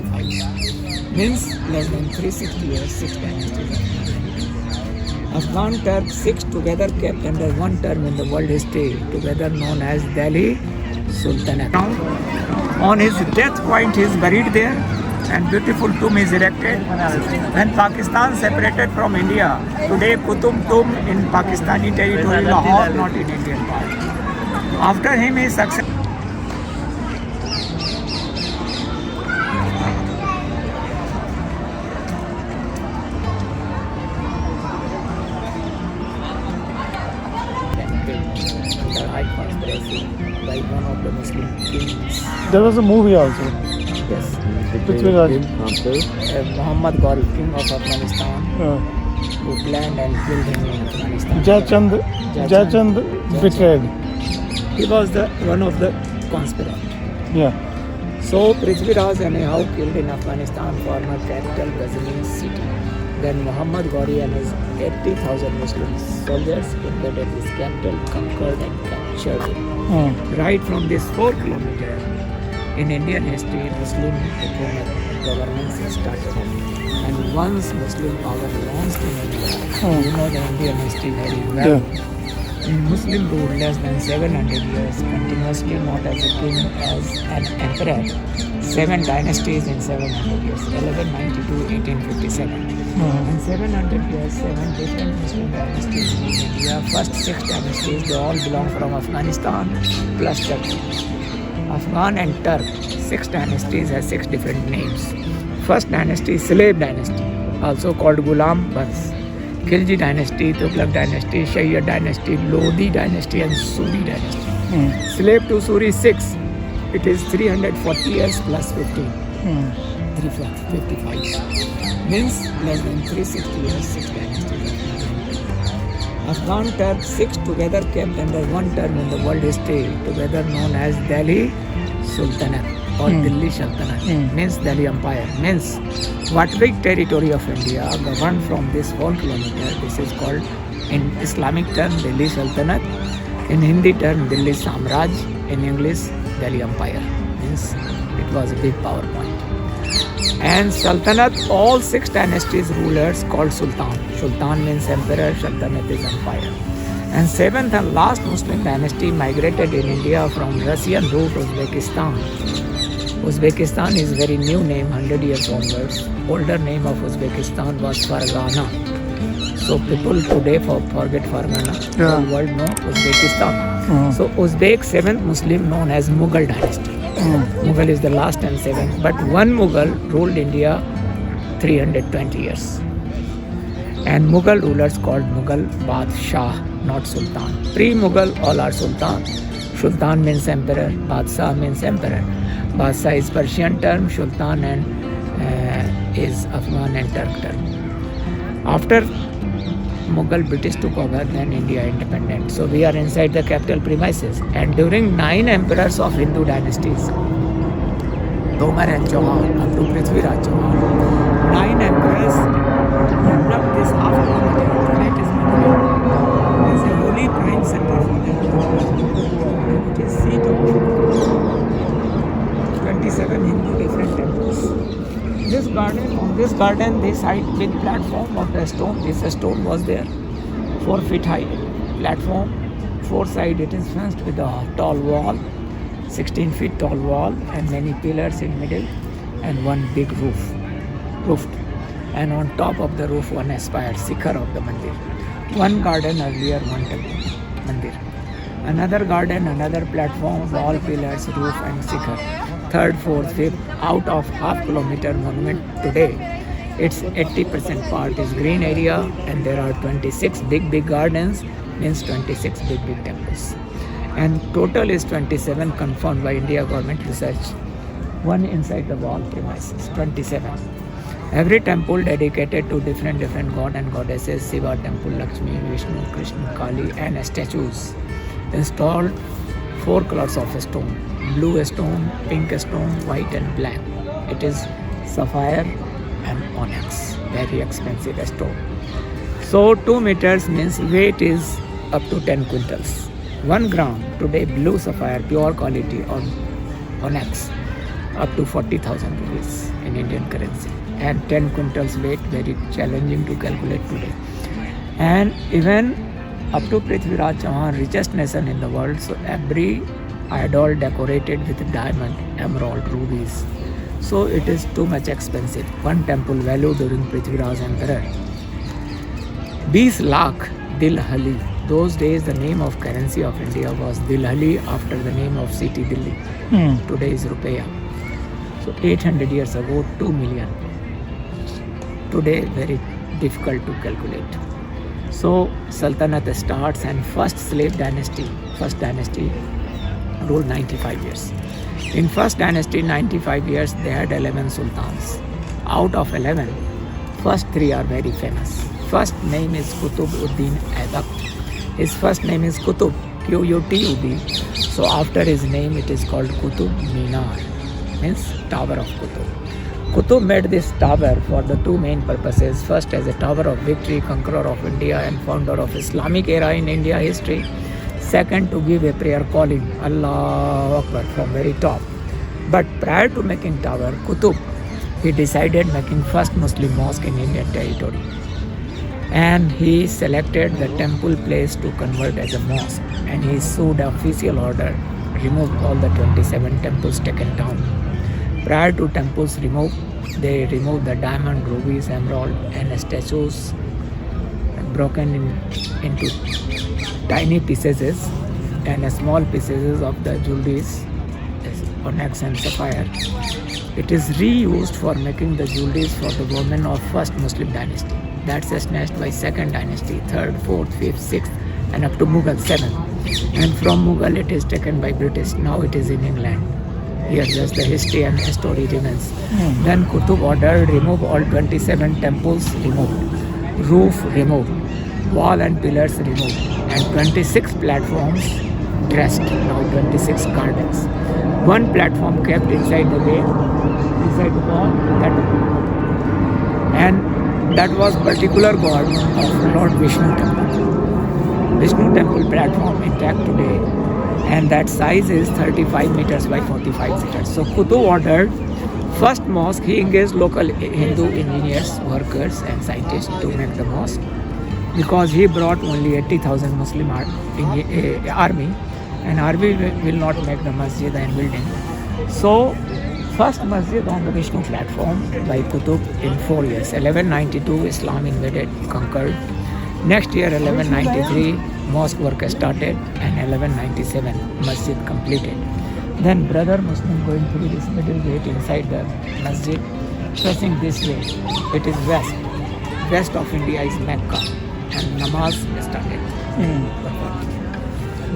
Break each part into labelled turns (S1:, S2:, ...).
S1: 55. Means less than 360 years, 6 dynasties. Afghan Turks, 6 together kept under one term in the world history, together known as Delhi Sultanate. On his death point, he is buried there, and beautiful tomb is erected. When Pakistan separated from India, today Qutub tomb in Pakistani territory, Lahore, not in Indian part. After him, his successor. The high conspiracy by one of the Muslim kings.
S2: There was a movie also.
S1: Yes.
S2: Prithviraj.
S1: Muhammad Ghori, king of Afghanistan, who planned and killed him in Afghanistan.
S2: Jayachand betrayed.
S1: He was the one of the conspirators.
S2: Yeah.
S1: So Prithviraj anyhow killed in Afghanistan, former capital Ghazni city. Then Muhammad Ghori and his 80,000 Muslim soldiers invaded his capital, conquered and captured it. Right from this 4 kilometers in Indian history, Muslim governance started. And once Muslim power launched in India, you know the Indian history very well. In Muslim rule less than 700 years, continuously not as a king, as an emperor. 7 dynasties in 700 years, 1192, 1857. In 700 years, 7 different Muslim dynasties in India. First 6 dynasties, they all belong from Afghanistan plus Turkey. Afghan and Turk, 6 dynasties has 6 different names. First dynasty, slave dynasty, also called Ghulam Bans. Khilji dynasty, Tughlaq dynasty, Shayyad dynasty, Lodi dynasty and Suri dynasty. Slave to Suri 6. It is 340 years plus 15. 355. Means less than 360 years, 6 dynasties. Afghan Turks, 6 together kept under one term in the world history, together known as Delhi Sultanate or Delhi Sultanate. Means Delhi Empire. Means what big territory of India governed from this 4 kilometers. This is called in Islamic term Delhi Sultanate. In Hindi term Delhi Samraj. In English Delhi Empire. Means it was a big power point. And Sultanate, all 6 dynasties rulers called Sultan. Sultan means emperor, Sultanate is empire. And 7th and last Muslim dynasty migrated in India from Russian route Uzbekistan. Uzbekistan is very new name, 100 years onwards. Older name of Uzbekistan was Fargana. So people today forget Fargana. The world know Uzbekistan. So Uzbek 7th Muslim known as Mughal dynasty. Mughal is the last and 7th. But one Mughal ruled India 320 years. And Mughal rulers called Mughal Badshah, not Sultan. Pre-Mughal all are Sultan. Sultan means emperor, Badshah means emperor. Badshah is Persian term, Sultan and is Afghan and Turk term. After Mughal British took over, then India independent. So we are inside the capital premises. And during 9 emperors of Hindu dynasties, Tomar and Chauhan, up to Prithviraj Chauhan, 9 emperors developed this half kilometer. Tonight is Mandir. It is a holy prime center for them. It is seat of 27 Hindu different temples. This garden, this height big platform of the stone. This stone was there, 4 feet high platform. 4 sides it is fenced with a tall wall, 16 feet tall wall, and many pillars in middle, and one big roofed. And on top of the roof, one aspired shikhar of the mandir. One garden earlier, one temple, mandir. Another garden, another platform, wall, pillars, roof, and shikhar. 3rd, 4th, 5th, out of half kilometer monument today, its 80% part is green area, and there are 26 big gardens, means 26 big temples. And total is 27 confirmed by India government research. One inside the wall premises, 27. Every temple dedicated to different god and goddesses, Shiva temple, Lakshmi, Vishnu, Krishna, Kali, and statues. Installed 4 colors of stone: blue stone, pink stone, white and black. It is sapphire and onyx, very expensive stone. So 2 meters means weight is up to 10 quintals. 1 gram today blue sapphire, pure quality on onyx, up to 40,000 rupees in Indian currency, and 10 quintals weight, very challenging to calculate today. And even up to Prithviraj Chauhan, richest nation in the world, so every idol decorated with diamond, emerald, rubies. So it is too much expensive. One temple value during Prithviraj Emperor 20 lakh Dilhali. Those days the name of currency of India was Dilhali after the name of city Delhi. Today is Rupiah. So 800 years ago 2 million. Today very difficult to calculate. So Sultanate starts, and first slave dynasty, ruled 95 years. In first dynasty 95 years they had 11 sultans. Out of 11, first 3 are very famous. First name is Qutb-ud-Din Aibak. His first name is Qutb, Q-U-T-U-B. So after his name it is called Qutb Minar, means Tower of Qutb. Qutb made this tower for the 2 main purposes. First, as a tower of victory, conqueror of India and founder of Islamic era in India history. Second, to give a prayer calling Allahu Akbar from very top. But prior to making tower, Qutb, he decided making first Muslim mosque in Indian territory. And he selected the temple place to convert as a mosque. And he issued an official order, removed all the 27 temples taken down. Prior to temples removed, they removed the diamond, rubies, emerald, and statues broken into tiny pieces and small pieces of the jewelries, onyx and sapphire. It is reused for making the jewelries for the women of first Muslim dynasty. That's snatched by second dynasty, third, fourth, fifth, sixth, and up to Mughal 7. And from Mughal it is taken by British. Now it is in England. Here just the history and the story remains. Then Qutb ordered remove all 27 temples removed, roof removed, wall and pillars removed, and 26 platforms dressed. Now 26 gardens. One platform kept inside the gate, inside the wall, and that was particular god of Lord Vishnu temple. Vishnu temple platform intact today, and that size is 35 meters by 45 meters. So Qutb ordered first mosque. He engaged local Hindu engineers, workers and scientists to make the mosque, because he brought only 80,000 Muslim army, and army will not make the masjid and building. So first masjid on the Vishnu platform by Qutb in 4 years. 1192 Islam invaded, conquered. Next year 1193 mosque work started, and 1197 masjid completed. Then brother Muslim going through this middle gate inside the masjid, facing this way. It is west. West of India is Mecca, and namaz started.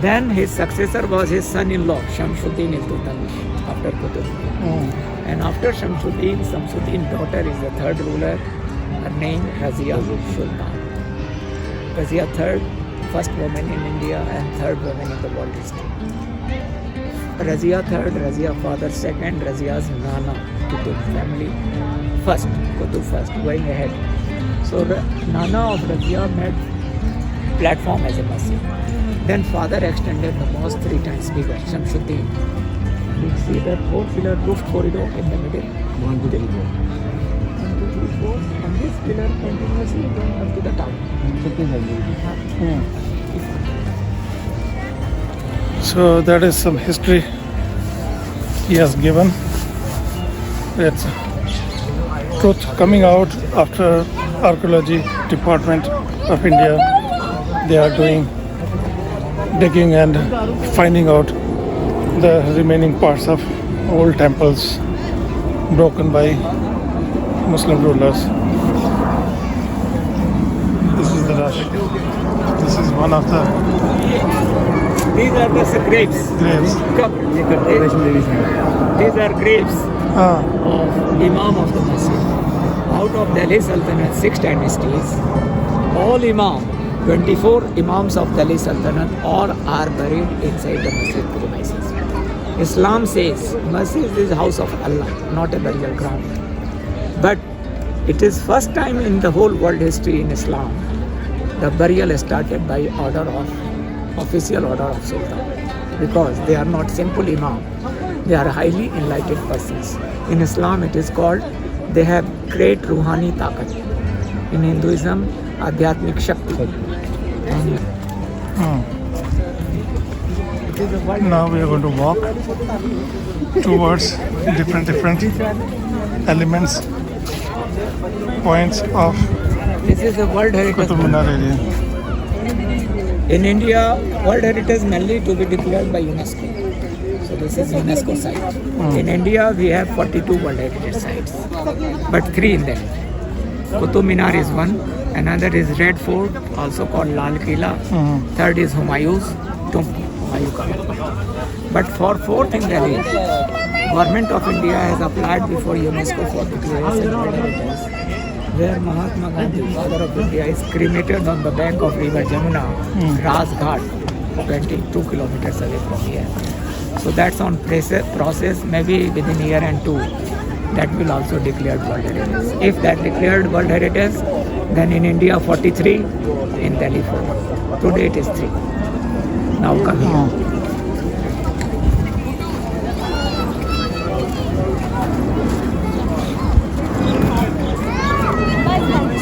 S1: Then his successor was his son-in-law Shamsuddin Iltutmish after Qutb. And after Shamsuddin daughter is the third ruler. Her name Razia Sultan. Razia third, first woman in India and third woman in the world history. Razia third, Razia father second, Razia's Nana Qutb family first, Qutb first, going ahead. So Nana of Razia made platform as a masjid. Then father extended the mosque 3 times bigger, Shamsuddin. You see that 4-pillar roof corridor in the middle. 1, 2, 3, 4. 1, 2, 3, 4. And this pillar continuously going up to the top.
S2: So that is some history he has given. It's truth coming out after Archaeology Department of India. They are doing digging and finding out the remaining parts of old temples broken by Muslim rulers. This is the rush. This is one of the
S1: These are the graves.
S2: graves.
S1: These are graves
S2: Ah,
S1: of Imam of the Masjid. Out of Delhi Sultanate 6 dynasties, all Imam, 24 Imams of Delhi Sultanate, all are buried inside the Masjid premises. Islam says Masjid is house of Allah, not a burial ground. But it is first time in the whole world history in Islam the burial started by official order of Sultan, because they are not simple Imam, they are highly enlightened persons. In Islam it is called they have great Ruhani takat. In Hinduism, Adhyatmik Shakti. And it is a world
S2: Now we are going to walk towards different elements, points of
S1: This is the World Heritage.
S2: Qutub Minar area.
S1: In India, World Heritage mainly to be declared by UNESCO. So this is UNESCO site. In India, we have 42 World Heritage sites, but 3 in them. Qutub Minar is one. Another is Red Fort, also called Lal Killa. Third is Humayun's tomb, Humayun ka maqbara. But for fourth in Delhi, Government of India has applied before UNESCO for declaration of World Heritage, where Mahatma Gandhi, father of India, is cremated on the bank of river Jamuna, Raj Ghat, 22 kilometers away from here. So that's on process, maybe within a year and 2, that will also declared World Heritage. If that declared World Heritage, then in India 43, in Delhi 4. Today it is 3. Now coming.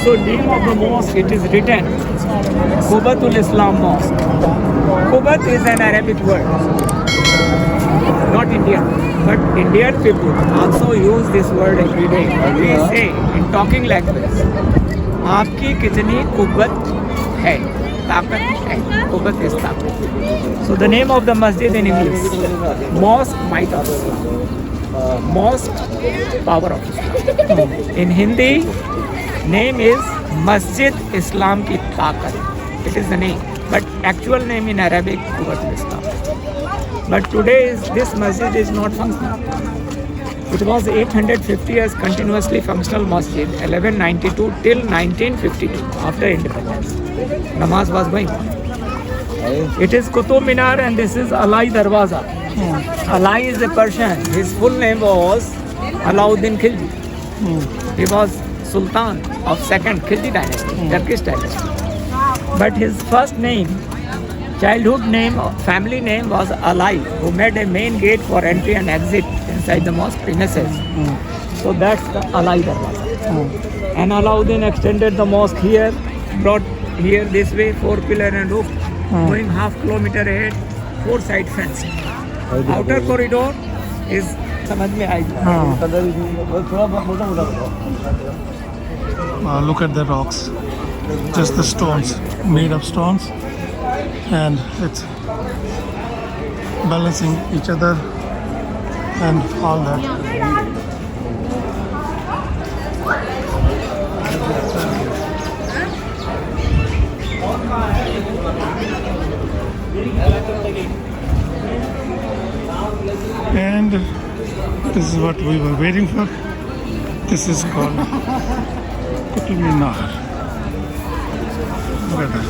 S1: So name of the mosque, it is written Qubatul Islam Mosque. Qubat is an Arabic word, not Indian. But Indian people also use this word every day. They say in talking language, आपकी कितनी कुव्वत है, ताकत है. Qubat is ताकत. So the name of the masjid in English, Mosque Might of Islam. Mosque, power of Islam. In Hindi, name is Masjid Islam ki Taqat. It is the name, but actual name in Arabic, Qubatul Islam. But today this masjid is not functional. It was 850 years continuously functional masjid, 1192 till 1952, after independence. Namaz was going on. It is Qutub Minar and this is Alai Darwaza. Alai is a Persian. His full name was Alauddin Khilji. He was Sultan of second Khilji dynasty, Turkish dynasty. But his first name, childhood name, family name was Alai, who made a main gate for entry and exit inside the mosque premises. So that's the Alai Darwaza. And Alauddin extended the mosque here, brought here this way, 4 pillar and roof, going half kilometer ahead, 4 side fence. Outer corridor is समझ में आएगी.
S2: Look at the rocks, just the stones, made of stones, and it's balancing each other and all that. And this is what we were waiting for. This is called Qutub Minar. Look at that.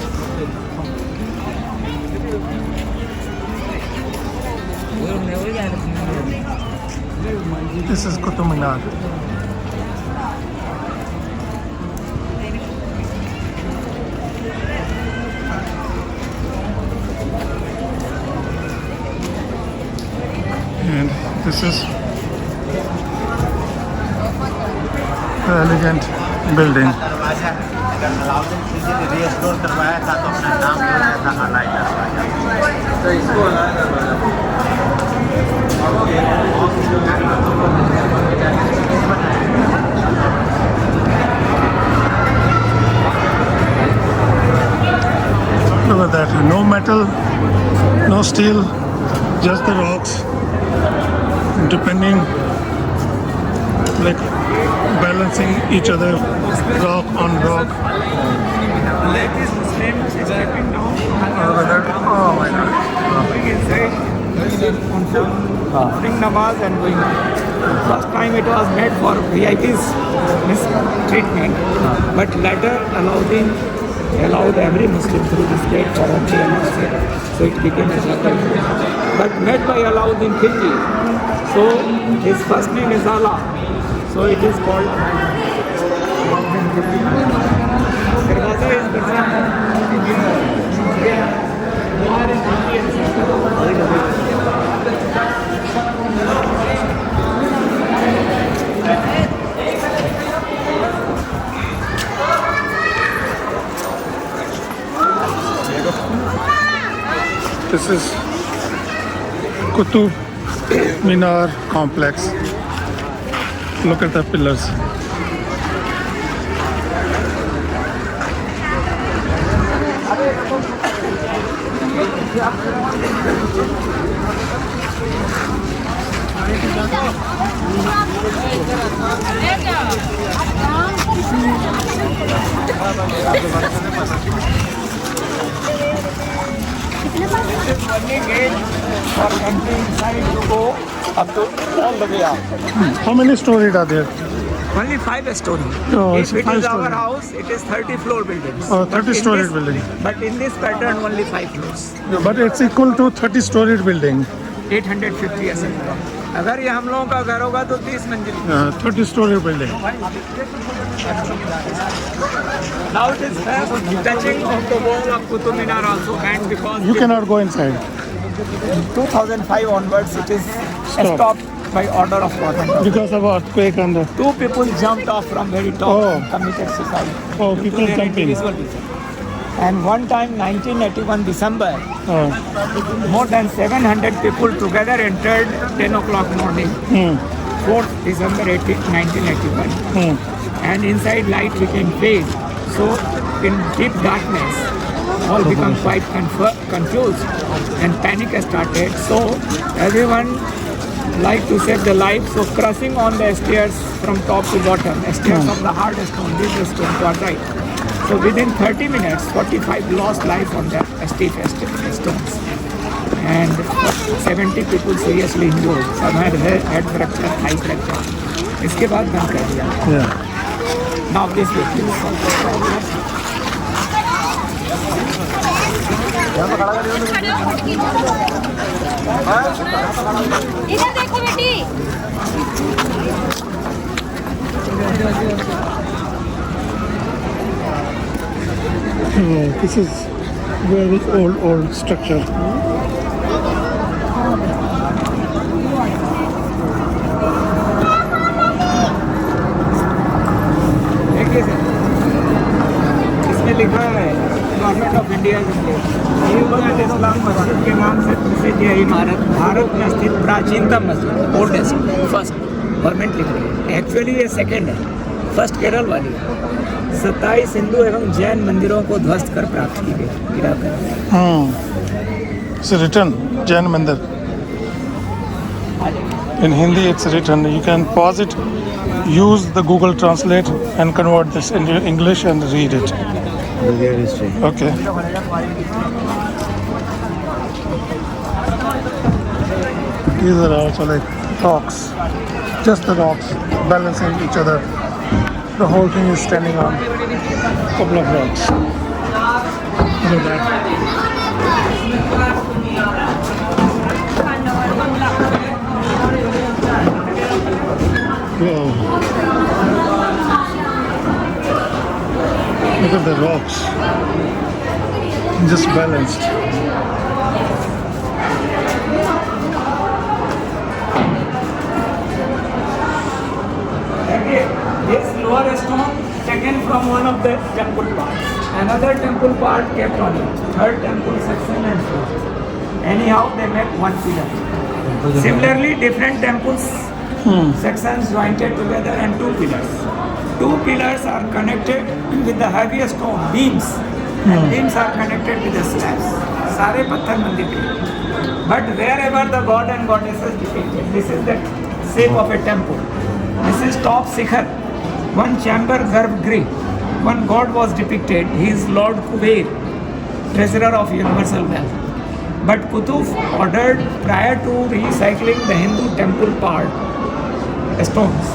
S2: This is Qutub Minar. And this is the elegant building.
S3: Restore करवाया था तो अपना नाम जो था अलाई दरवाजा, तो इसको अलाई दरवाजा.
S2: Look at that. No metal, no steel, just the rocks. Depending, like balancing each other, rock on rock.
S1: Lake is Muslim, is stepping down.
S2: Look at that. Oh my God.
S1: Going inside, offering namaz and going out. First time it was made for VIPs treatment, but later allowed every Muslim through this gate for entry and exit. So it became a circle. But made by Alauddin Khilji. So his first name is Allah. So it is called Alauddin Khilji. Darwaza is Darwaza.
S2: This is Qutub Minar complex. Look at the pillars.
S1: Only gate for entry inside to go up to all the way up.
S2: How many stories are there?
S1: Only 5 story.
S2: Oh, it's
S1: If it
S2: five
S1: is our
S2: story.
S1: house, it is 30 floor buildings.
S2: Oh,
S1: But
S2: 30
S1: in
S2: story
S1: this-
S2: building.
S1: But in this pattern, only 5 floors.
S2: But it's equal to 30-story building.
S1: 850 ऐसे अगर ये हम लोगों का घर होगा तो 30 मंजिल.
S2: 30-story building.
S1: Now it is touching of the wall of Qutub Minar also, and because
S2: You cannot go inside.
S1: 2005 onwards it is
S2: Stop.
S1: stopped by order of government.
S2: Because of earthquake and
S1: 2 people jumped off from very top
S2: Oh.
S1: and committed suicide.
S2: Oh,
S1: Due to
S2: people
S1: their
S2: jumping.
S1: individual reason. And one time, 1981 December, more than 700 people together entered 10 o'clock morning, 4th December 1981. And inside light became pale. So in deep darkness, all become quite confused and panic started. So everyone like to save the life. So crossing on the stairs from top to bottom, stairs of the hard stone, this is stone to our right. So within 30 minutes, 45 lost life on the steep stones. And 70 people seriously injured. Some had head fracture, thigh fracture. इसके बाद बंद कर दिया.
S2: yeah.
S1: Now this way, please.
S4: इधर देखो बेटी.
S2: This is very old structure.
S1: देखिए sir, इसमें लिखा है गवर्नमेंट ऑफ इंडिया इस्लाम मस्जिद के नाम से प्रसिद्ध यह इमारत भारत में स्थित प्राचीनतम मस्जिद, ओल्डेस्ट, फर्स्ट गवर्नमेंट लिख रही है. एक्चुअली ये सेकेंड है, फर्स्ट केरल वाली है. 27 हिंदू एवं जैन मंदिरों को ध्वस्त कर प्राप्त की गई गिराकर.
S2: It's written Jain Mandir. In Hindi, it's written. You can pause it, use the Google Translate, and convert this into English and read it. Okay. These are also like rocks, just the rocks balancing each other. The whole thing is standing on a couple of rocks. Look at that. Whoa. Look at the rocks. Just balanced.
S1: This lower stone taken from one of the temple parts. Another temple part kept on it. Third temple section and fourth. Anyhow, they make one pillar. Similarly, different temples sections joined together and 2 pillars. 2 pillars are connected with the heaviest stone beams, and beams are connected with the slabs. सारे पत्थर मंदिर के. But wherever the god and goddesses depicted, this is the shape of a temple. This is top Sikhar, one chamber Garbhagriha. One god was depicted. He is Lord Kuber, treasurer of universal wealth. But Qutub ordered prior to recycling the Hindu temple part stones,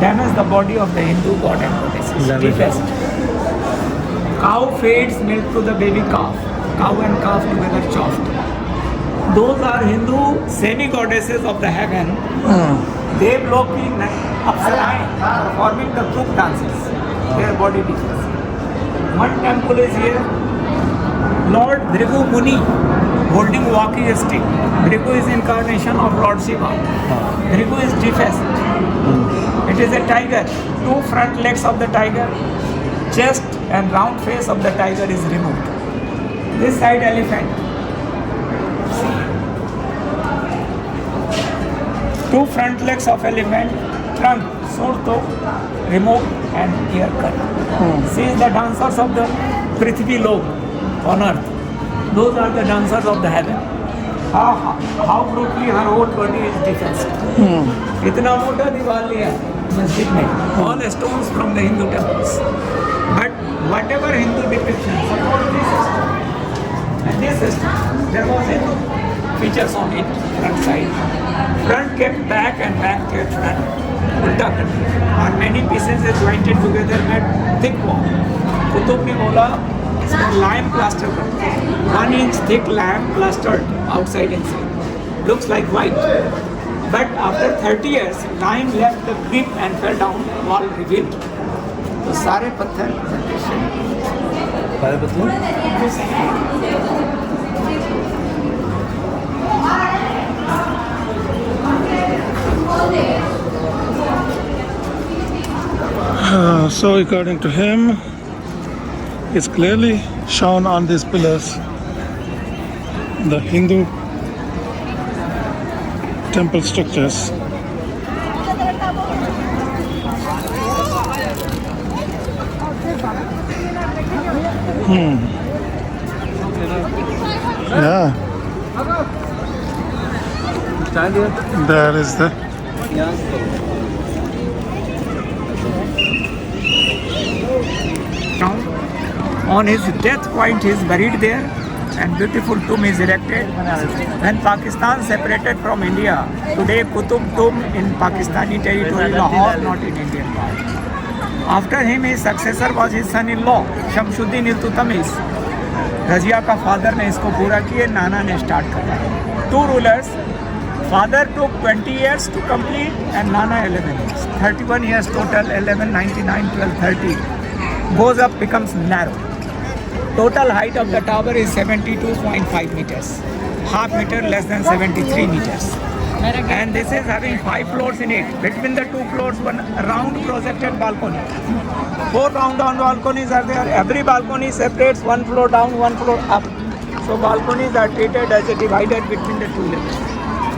S1: damage the body of the Hindu god and goddesses. Defaced. Cow feeds milk to the baby calf. Cow and calf together chopped. Those are Hindu semi-goddesses of the heaven. Devloki Apsarain performing the group dances. Their body defaced. One temple is here. Lord Bhrigu Muni holding walking stick. Bhrigu is incarnation of Lord Shiva. Bhrigu is defaced. It is a tiger. 2 front legs of the tiger, chest and round face of the tiger is removed. This side elephant. 2 front legs of elephant, trunk, surto, removed and ear cut. She is the dancers of the Prithvi Lok on earth. Those are the dancers of the heaven. How brutally her whole body is defaced. इतना मोटा दीवार लिया मस्जिद में. All stones from the Hindu temples. But whatever Hindu depiction, suppose this stone and this stone, there was Hindu features on it, front side. Front kept back and back kept front. उल्टा कर दिया. और many pieces are jointed together made thick wall. Qutub ने बोला इसमें lime plaster कर दिया. 1 inch thick lime plastered outside inside. Looks like white. But after 30 years, lime left the grip and fell down, wall revealed. तो सारे पत्थर
S2: So according to him, it's clearly shown on these pillars the Hindu temple structures. Yeah. There is the
S1: on his death point he is buried there and beautiful tomb is erected. When Pakistan separated from India, today Qutub tomb in Pakistani territory, Lahore, not in Indian part. After him his successor was his son-in-law Shamsuddin Iltutmish. Razia का father ने इसको पूरा किए, नाना ने start करा. 2 rulers. Father took 20 years to complete and Nana 11 years. 31 years total, 11, 99, 12, 30. Goes up, becomes narrow. Total height of the tower is 72.5 meters. Half meter less than 73 meters. And this is having 5 floors in it. Between the 2 floors, one round projected balcony. 4 round balconies are there. Every balcony separates 1 floor down, 1 floor up. So balconies are treated as a divider between the 2 levels.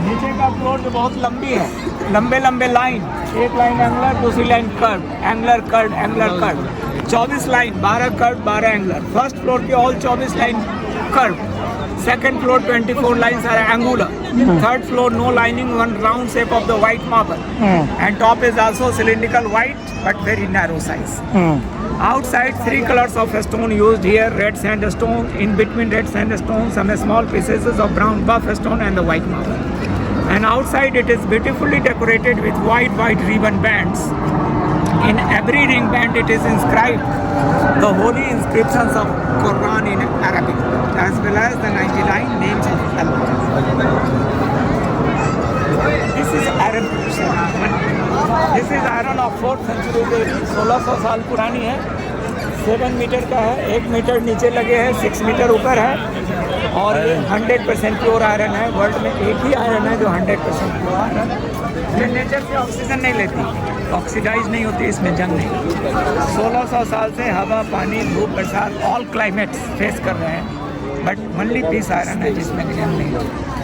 S1: नीचे का floor जो बहुत लंबी है, लंबे लंबे line, एक line angler, दूसरी line curve, angler curve, angler curve, 24 line, 12 curve, 12 angler. First floor की all 24 line curve. Second floor 24 lines are angular. Third floor no lining, one round shape of the white marble. And top is also cylindrical white but very narrow size. Outside 3 colors of stone used here, red sandstone, in between red sandstone some small pieces of brown buff stone and the white marble. And outside it is beautifully decorated with white ribbon bands. In every ring band it is inscribed the holy inscriptions of Quran in Arabic as well as the 99 names of Allah. This is iron. This is iron of 4th century dating, 1600 साल पुरानी है. 7 metre का है, 1 metre नीचे लगे हैं, 6 metre ऊपर है. और ये 100% प्योर आयरन है. वर्ल्ड में एक ही आयरन है जो 100% प्योर आयरन है. ये नेचर से ऑक्सीजन नहीं लेती, ऑक्सीडाइज नहीं होती, इसमें जंग नहीं. 1600 साल से हवा, पानी, धूप, बरसात ऑल क्लाइमेट्स फेस कर रहे हैं. बट ओनली पीस आयरन है जिसमें जंग नहीं होती.